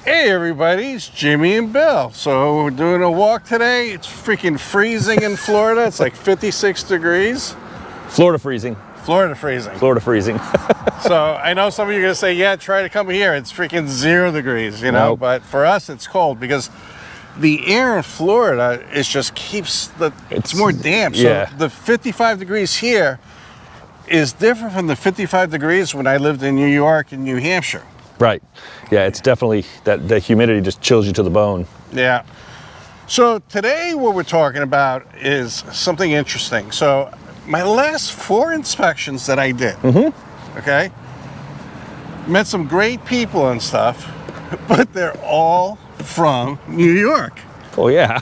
Hey everybody, it's Jimmy and Bill. So we're doing a walk today. It's freaking freezing in Florida. It's like 56 degrees. Florida freezing. Florida freezing. Florida freezing. So I know some of you are going to say, yeah, try to come here. It's freaking 0 degrees, you know. Nope. But for us, it's cold because the air in Florida it's more damp. So yeah. the 55 degrees here is different from the 55 degrees when I lived in New York and New Hampshire. Right. Yeah, it's definitely that the humidity just chills you to the bone. Yeah. So today what we're talking about is something interesting. So my last 4 inspections that I did, okay, met some great people and stuff, but they're all from New York. Oh yeah.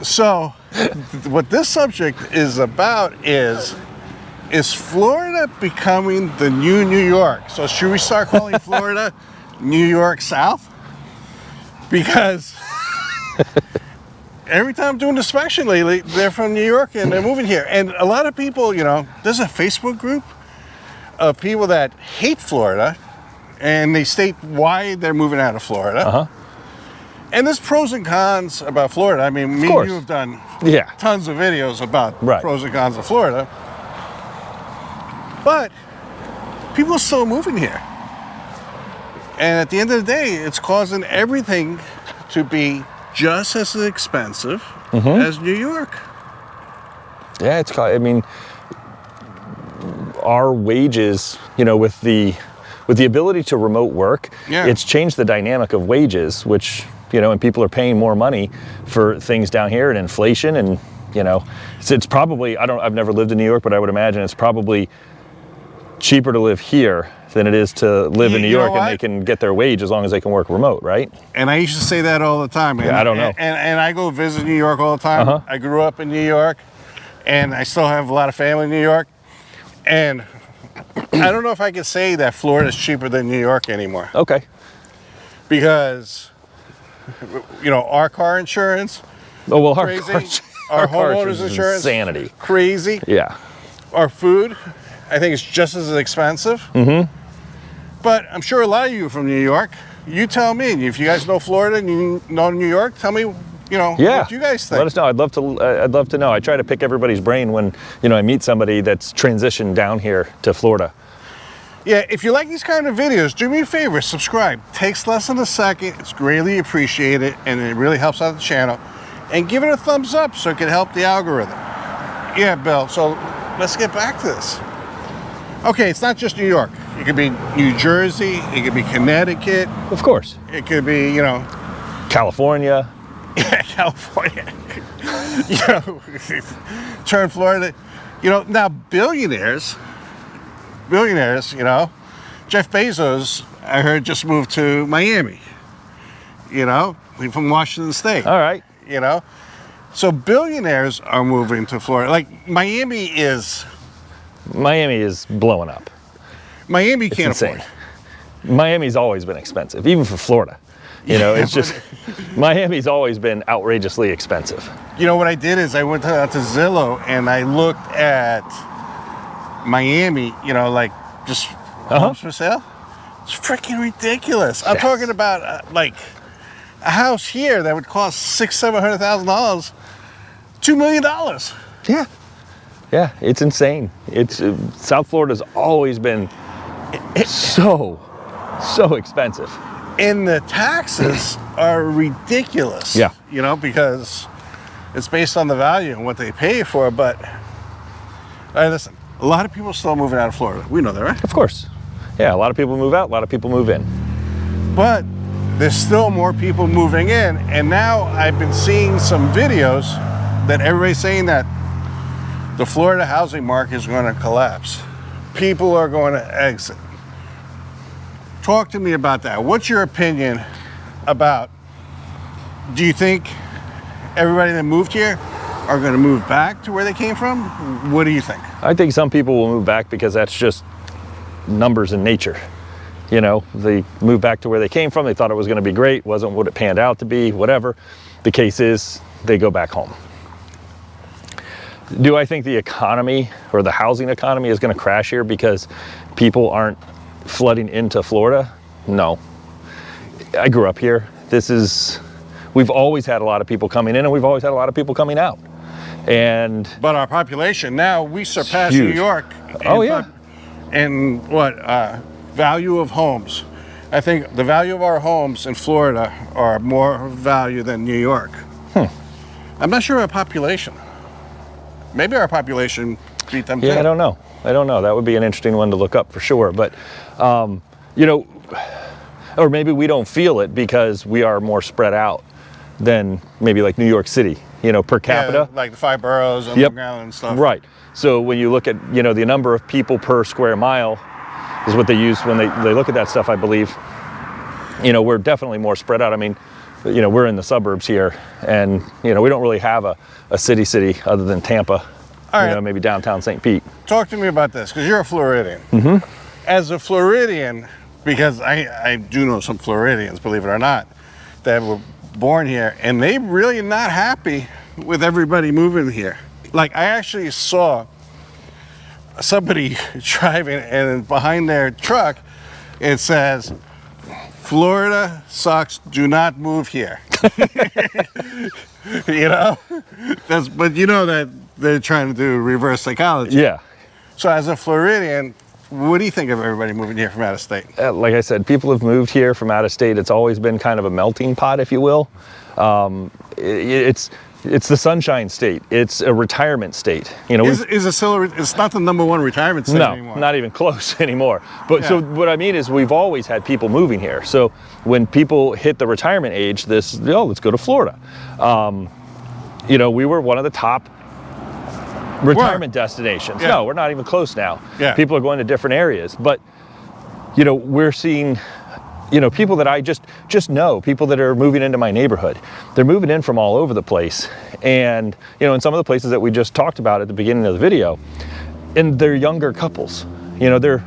So what this subject is about is Florida becoming the new New York? So should we start calling Florida New York South? Because every time I'm doing inspection lately, they're from New York and they're moving here. And a lot of people, you know, there's a Facebook group of people that hate Florida and they state why they're moving out of Florida. And there's pros and cons about Florida. I mean, me and you have done tons of videos about pros and cons of Florida. But people are still moving here. And at the end of the day, it's causing everything to be just as expensive as New York. Yeah, I mean, our wages, you know, with the ability to remote work, it's changed the dynamic of wages, which, you know, and people are paying more money for things down here and inflation and, you know, it's probably, I've never lived in New York, but I would imagine it's probably cheaper to live here than it is to live in New York, and they can get their wage as long as they can work remote, right? And I used to say that all the time. Yeah, I don't know. And I go visit New York all the time. I grew up in New York, and I still have a lot of family in New York. And I don't know if I can say that Florida is cheaper than New York anymore. Okay. Because, you know, our car insurance, crazy. Our homeowners insurance, insanity. Crazy. Yeah. Our food, I think it's just as expensive. But I'm sure a lot of you are from New York. You tell me. If you guys know Florida and you know New York, tell me, you know, what you guys think. Let us know. I'd love to know. I try to pick everybody's brain when, you know, I meet somebody that's transitioned down here to Florida. Yeah, if you like these kind of videos, do me a favor, subscribe. Takes less than a second. It's greatly appreciated, and it really helps out the channel. And give it a thumbs up so it can help the algorithm. Yeah, Bill, so let's get back to this. Okay, it's not just New York. It could be New Jersey. It could be Connecticut. Of course. It could be, you know, California. Yeah, California. You know, turn Florida. You know, now billionaires, you know, Jeff Bezos, I heard, just moved to Miami. You know, from Washington State. All right. You know, so billionaires are moving to Florida. Like Miami is blowing up. Miami can't afford. Miami's always been expensive, even for Florida. You know, it's just, Miami's always been outrageously expensive. You know, what I did is I went to Zillow and I looked at Miami, you know, like just homes for sale. It's freaking ridiculous. I'm talking about like a house here that would cost $600,000-$700,000, $2 million. Yeah. Yeah, it's insane. South Florida's always been so expensive. And the taxes are ridiculous. Yeah. You know, because it's based on the value and what they pay for. But listen, a lot of people are still moving out of Florida. We know that, right? Of course. Yeah, a lot of people move out, a lot of people move in. But there's still more people moving in. And now I've been seeing some videos that everybody's saying that the Florida housing market is going to collapse. People are going to exit. Talk to me about that. What's your opinion about, do you think everybody that moved here are going to move back to where they came from? What do you think? I think some people will move back because that's just numbers in nature. You know, they moved back to where they came from. They thought it was going to be great. Wasn't what it panned out to be, whatever. The case is, they go back home. Do I think the economy or the housing economy is going to crash here because people aren't flooding into Florida? No. I grew up here. We've always had a lot of people coming in, and we've always had a lot of people coming out. But our population now, we surpass huge. New York. Oh yeah. And what value of homes? I think the value of our homes in Florida are more value than New York. I'm not sure our population. Maybe our population beat them too. Yeah, I don't know. That would be an interesting one to look up for sure. But or maybe we don't feel it because we are more spread out than maybe like New York City, per capita. Yeah, like the 5 boroughs and Long Island and stuff. Right. So when you look at, the number of people per square mile is what they use when they look at that stuff, I believe. We're definitely more spread out. I mean, we're in the suburbs here, and, we don't really have a city other than Tampa, maybe downtown St. Pete. Talk to me about this, because you're a Floridian. As a Floridian, because I do know some Floridians, believe it or not, that were born here, and they're really not happy with everybody moving here. Like, I actually saw somebody driving, and behind their truck it says, "Florida sucks, do not move here." But that they're trying to do reverse psychology. Yeah. So as a Floridian, what do you think of everybody moving here from out of state? Like I said, people have moved here from out of state. It's always been kind of a melting pot, if you will. It's the Sunshine State. It's a retirement state. It's not the number 1 retirement state anymore. No, not even close anymore. But so what I mean is we've always had people moving here. So when people hit the retirement age, let's go to Florida. We were one of the top retirement destinations. Yeah. No, we're not even close now. Yeah. People are going to different areas. But, we're seeing people that I just know, people that are moving into my neighborhood. They're moving in from all over the place. And, in some of the places that we just talked about at the beginning of the video, and they're younger couples. They're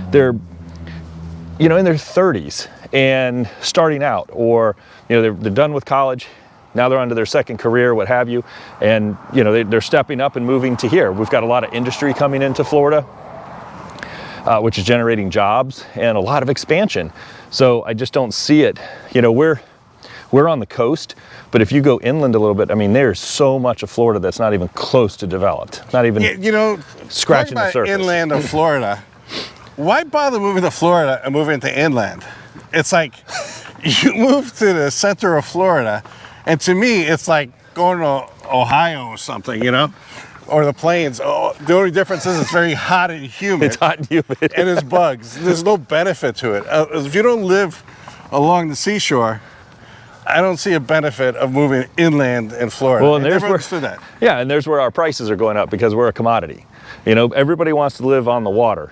in their 30s and starting out, or, they're done with college. Now they're onto their second career, what have you. And, they're stepping up and moving to here. We've got a lot of industry coming into Florida, which is generating jobs and a lot of expansion. So I just don't see it. We're on the coast, but if you go inland a little bit, I mean, there's so much of Florida that's not even close to developed. Not even scratching the surface. Inland of Florida, why bother moving to Florida and moving to inland? It's like you move to the center of Florida, and to me, it's like going to Ohio or something, or the plains. Oh, the only difference is it's very hot and humid. It's hot and humid. And there's bugs. There's no benefit to it. If you don't live along the seashore, I don't see a benefit of moving inland in Florida. Well, and there's where, understood that. Yeah, and there's where our prices are going up because we're a commodity. Everybody wants to live on the water,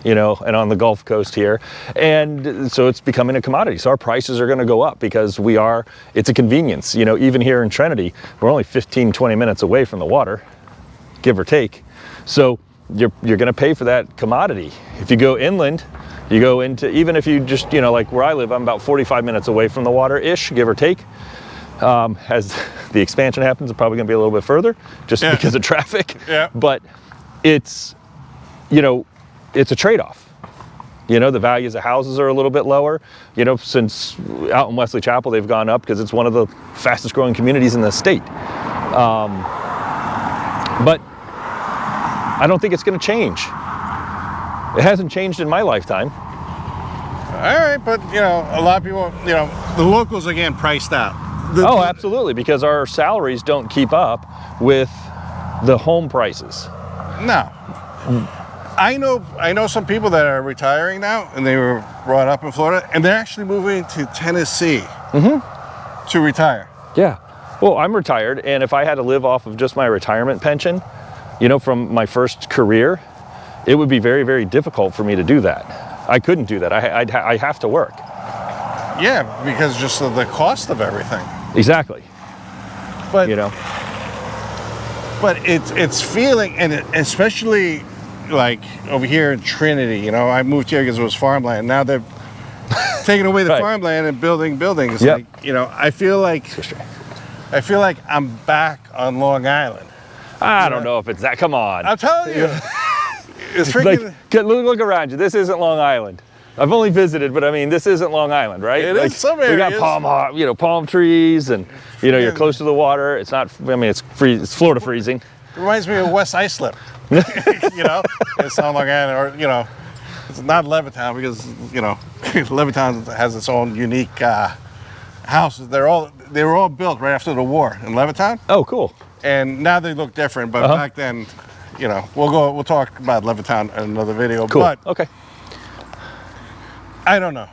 and on the Gulf Coast here. And so it's becoming a commodity. So our prices are going to go up because it's a convenience. Even here in Trinity, we're only 15, 20 minutes away from the water, give or take. So you're going to pay for that commodity. If you go inland, you go into, even if you just, like where I live, I'm about 45 minutes away from the water-ish, give or take. As the expansion happens, it's probably going to be a little bit further just because of traffic. Yeah. But it's a trade-off. The values of houses are a little bit lower. Since out in Wesley Chapel, they've gone up because it's one of the fastest growing communities in the state. But I don't think it's going to change. It hasn't changed in my lifetime. All right, but a lot of people, the locals are getting priced out. Absolutely, because our salaries don't keep up with the home prices. No. I know some people that are retiring now, and they were brought up in Florida, and they're actually moving to Tennessee to retire. Yeah. Well, I'm retired, and if I had to live off of just my retirement pension, from my first career, it would be very, very difficult for me to do that. I couldn't do that. I have to work. Yeah, because just of the cost of everything. Exactly. But but it's feeling, and especially like over here in Trinity, I moved here because it was farmland. Now they're taking away the farmland and building buildings. Yep. I feel like I'm back on Long Island. I don't know if it's that. Come on. I'm telling you. It's freaking. Look around you. This isn't Long Island. I've only visited, but I mean, this isn't Long Island, right? It is some areas. We got palm trees, and you're close to the water. It's not. I mean, it's Florida freezing. It reminds me of West Islip. It's not Long Island, or it's not Levittown, because Levittown has its own unique houses. They were all built right after the war in Levittown. Oh, cool. And now they look different, but back then, we'll talk about Levittown in another video. Cool. But okay. I don't know.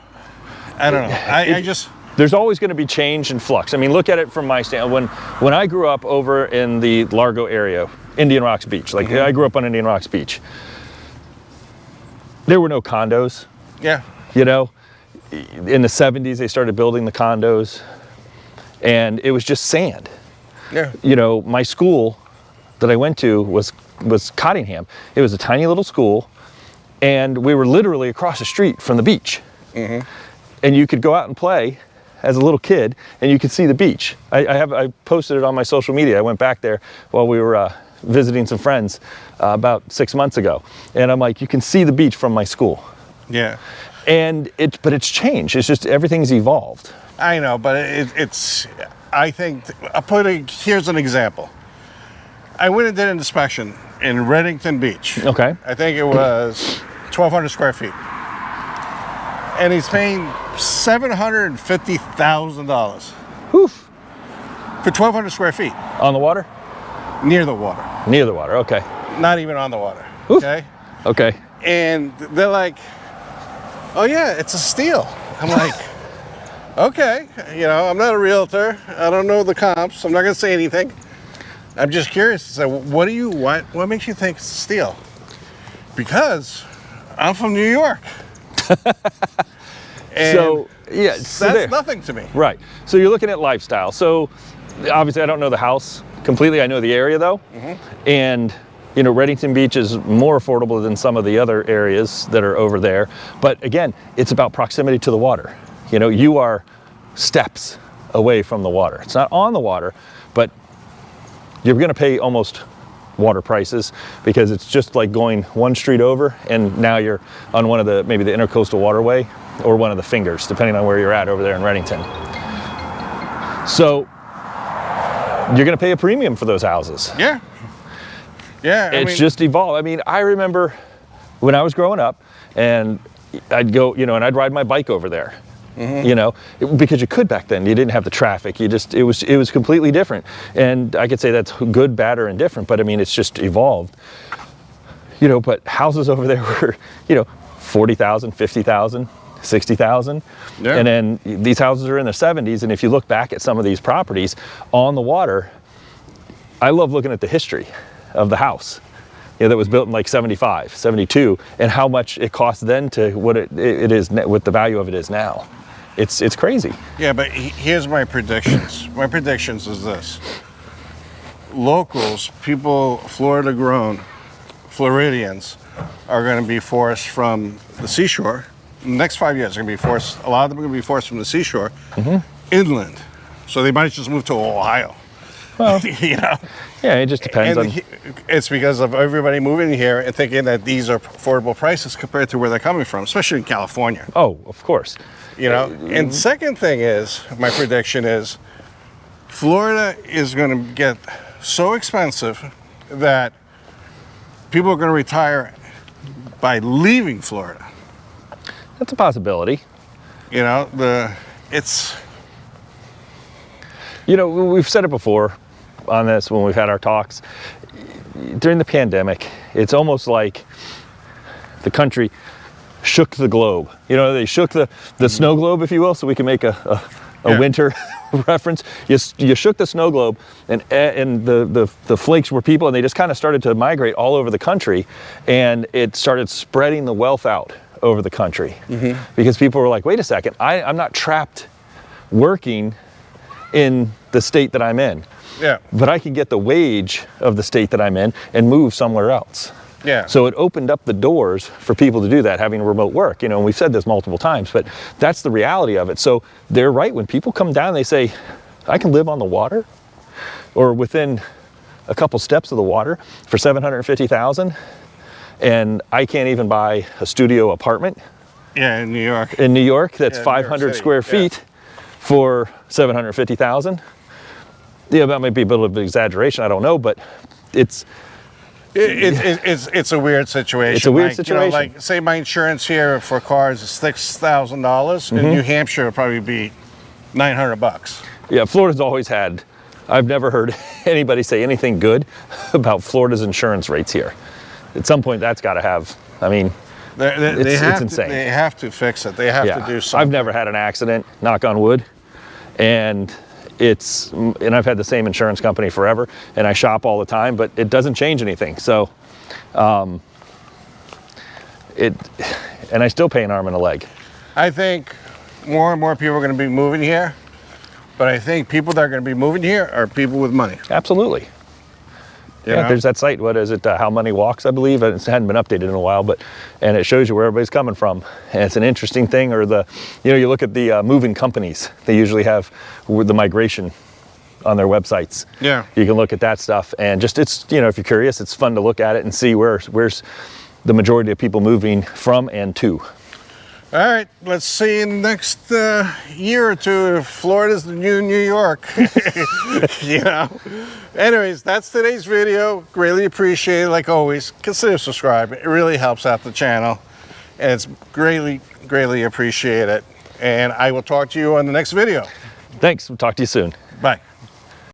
I just. There's always going to be change and flux. I mean, look at it from my standpoint. When I grew up over in the Largo area, Indian Rocks Beach, I grew up on Indian Rocks Beach, there were no condos. Yeah. In the 70s, they started building the condos, and it was just sand. Yeah. My school that I went to was Cottingham. It was a tiny little school, and we were literally across the street from the beach. Mm-hmm. And you could go out and play as a little kid, and you could see the beach. I posted it on my social media. I went back there while we were visiting some friends about 6 months ago, and I'm like, you can see the beach from my school. Yeah. But it's changed. It's just everything's evolved. I know, but it's. I think here's an example. I went and did an inspection in Reddington Beach. Okay. I think it was 1,200 square feet. And he's paying $750,000 Whew. for 1,200 square feet. On the water? Near the water. Near the water, okay. Not even on the water. Oof. Okay? Okay. And they're like, oh yeah, it's a steal. I'm like, okay. I'm not a realtor. I don't know the comps. I'm not going to say anything. I'm just curious. So what makes you think it's a steal? Because I'm from New York. And that's nothing to me. Right. So you're looking at lifestyle. So obviously I don't know the house completely. I know the area though. Mm-hmm. And Reddington Beach is more affordable than some of the other areas that are over there. But again, it's about proximity to the water. You are steps away from the water. It's not on the water, but you're going to pay almost water prices, because it's just like going one street over and now you're on one of maybe the intercoastal waterway or one of the fingers, depending on where you're at over there in Reddington. So you're going to pay a premium for those houses. Yeah. Yeah. It's just evolved. I mean, I remember when I was growing up, and I'd go, and I'd ride my bike over there. Mm-hmm. Because you could back then. You didn't have the traffic. It was completely different. And I could say that's good, bad, or indifferent, but I mean, it's just evolved. But houses over there were, 40,000, 50,000, 60,000. Yeah. And then these houses are in the 70s. And if you look back at some of these properties on the water, I love looking at the history of the house. That was built in like 75, 72, and how much it cost then to what it is, what the value of it is now. It's crazy. Yeah, but here's my predictions. My predictions is this. Locals, people, Florida grown, Floridians, are going to be forced from the seashore. In the next 5 years, they're going to be forced, a lot of them are going to be forced from the seashore inland. So they might just move to Ohio. Well, yeah, it just depends on. It's because of everybody moving here and thinking that these are affordable prices compared to where they're coming from, especially in California. Oh, of course. And second thing is, my prediction is, Florida is going to get so expensive that people are going to retire by leaving Florida. That's a possibility. We've said it before on this when we've had our talks. During the pandemic, it's almost like the country shook the globe. They shook the snow globe, if you will, so we can make a winter reference. You shook the snow globe, and the flakes were people, and they just kind of started to migrate all over the country, and it started spreading the wealth out over the country. Mm-hmm. Because people were like, wait a second, I'm not trapped working in the state that I'm in. Yeah. But I can get the wage of the state that I'm in and move somewhere else. Yeah. So it opened up the doors for people to do that, having remote work. And we've said this multiple times, but that's the reality of it. So they're right. When people come down, they say, I can live on the water or within a couple steps of the water for $750,000, and I can't even buy a studio apartment Yeah, in New York. In New York, that's Yeah, 500 square feet for 750,000. Yeah, that might be a bit of an exaggeration. I don't know, but it's a weird situation. It's a weird like, situation. You know, like, say my insurance here for cars is $6,000. In New Hampshire, it'll probably be $900. Yeah, Florida's always had. I've never heard anybody say anything good about Florida's insurance rates here. At some point, that's got to have. I mean, it's insane. They have to fix it. They have to do something. I've never had an accident, knock on wood, and I've had the same insurance company forever, and I shop all the time, but it doesn't change anything. So, and I still pay an arm and a leg. I think more and more people are going to be moving here, but I think people that are going to be moving here are people with money. Absolutely. Yeah, there's that site, what is it, How Money Walks, I believe. It hadn't been updated in a while, and it shows you where everybody's coming from. And it's an interesting thing, or you look at the moving companies, they usually have the migration on their websites. Yeah. You can look at that stuff, and just, if you're curious, it's fun to look at it and see where's the majority of people moving from and to. All right, let's see in the next year or two if Florida's the new New York. Anyways, that's today's video. Greatly appreciate it. Like always, consider subscribing. It really helps out the channel, and it's greatly appreciated. And I will talk to you on the next video. Thanks. We'll talk to you soon. Bye.